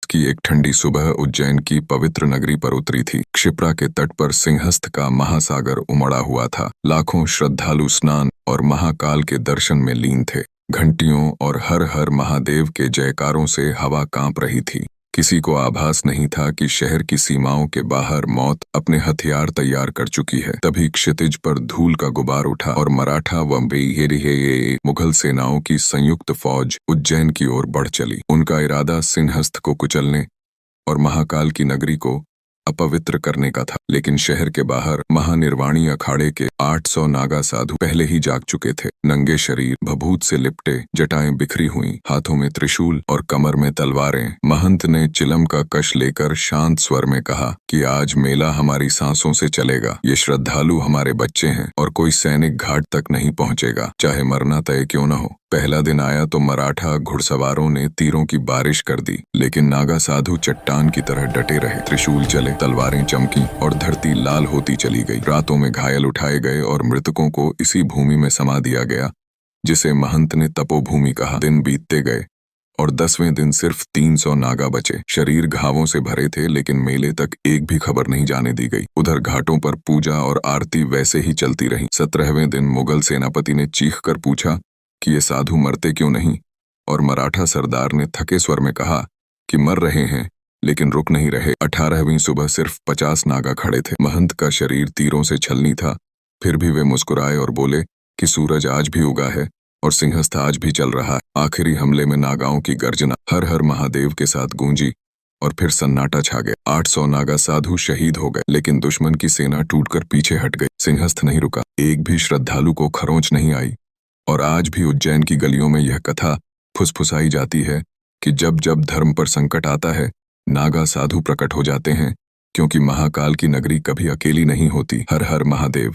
की एक ठंडी सुबह उज्जैन की पवित्र नगरी पर उतरी थी। क्षिप्रा के तट पर सिंहस्थ का महासागर उमड़ा हुआ था। लाखों श्रद्धालु स्नान और महाकाल के दर्शन में लीन थे। घंटियों और हर हर महादेव के जयकारों से हवा कांप रही थी। किसी को आभास नहीं था कि शहर की सीमाओं के बाहर मौत अपने हथियार तैयार कर चुकी है। तभी क्षितिज पर धूल का गुबार उठा और मराठा व मुगल सेनाओं की संयुक्त फौज उज्जैन की ओर बढ़ चली। उनका इरादा सिंहस्थ को कुचलने और महाकाल की नगरी को अपवित्र करने का था। लेकिन शहर के बाहर महानिर्वाणी अखाड़े के 800 नागा साधु पहले ही जाग चुके थे। नंगे शरीर, भभूत से लिपटे, जटाएं बिखरी हुई, हाथों में त्रिशूल और कमर में तलवारें। महंत ने चिलम का कश लेकर शांत स्वर में कहा कि आज मेला हमारी सांसों से चलेगा। ये श्रद्धालु हमारे बच्चे हैं और कोई सैनिक घाट तक नहीं पहुंचेगा, चाहे मरना तय क्यों न हो। पहला दिन आया तो मराठा घुड़सवारों ने तीरों की बारिश कर दी, लेकिन नागा साधु चट्टान की तरह डटे रहे। त्रिशूल चले, तलवारें चमकी और धरती लाल होती चली गई। रातों में घायल उठाए गए और मृतकों को इसी भूमि में समा दिया गया जिसे महंत ने तपोभूमि कहा। दिन बीतते गए और 10वें दिन सिर्फ 300 नागा बचे। शरीर घावों से भरे थे, लेकिन मेले तक एक भी खबर नहीं जाने दी गई। उधर घाटों पर पूजा और आरती वैसे ही चलती रही। 17वें दिन मुगल सेनापति ने चीख कर पूछा कि ये साधु मरते क्यों नहीं, और मराठा सरदार ने थके स्वर में कहा कि मर रहे हैं लेकिन रुक नहीं रहे। 18वीं सुबह सिर्फ 50 नागा खड़े थे। महंत का शरीर तीरों से छलनी था, फिर भी वे मुस्कुराए और बोले कि सूरज आज भी उगा है और सिंहस्थ आज भी चल रहा है। आखिरी हमले में नागाओं की गर्जना हर हर महादेव के साथ गूंजी और फिर सन्नाटा छा गया। 800 नागा साधु शहीद हो गए, लेकिन दुश्मन की सेना टूटकर पीछे हट गई। सिंहस्थ नहीं रुका, एक भी श्रद्धालु को खरोंच नहीं आई। और आज भी उज्जैन की गलियों में यह कथा फुसफुसाई जाती है कि जब जब धर्म पर संकट आता है, नागा साधु प्रकट हो जाते हैं, क्योंकि महाकाल की नगरी कभी अकेली नहीं होती। हर हर महादेव।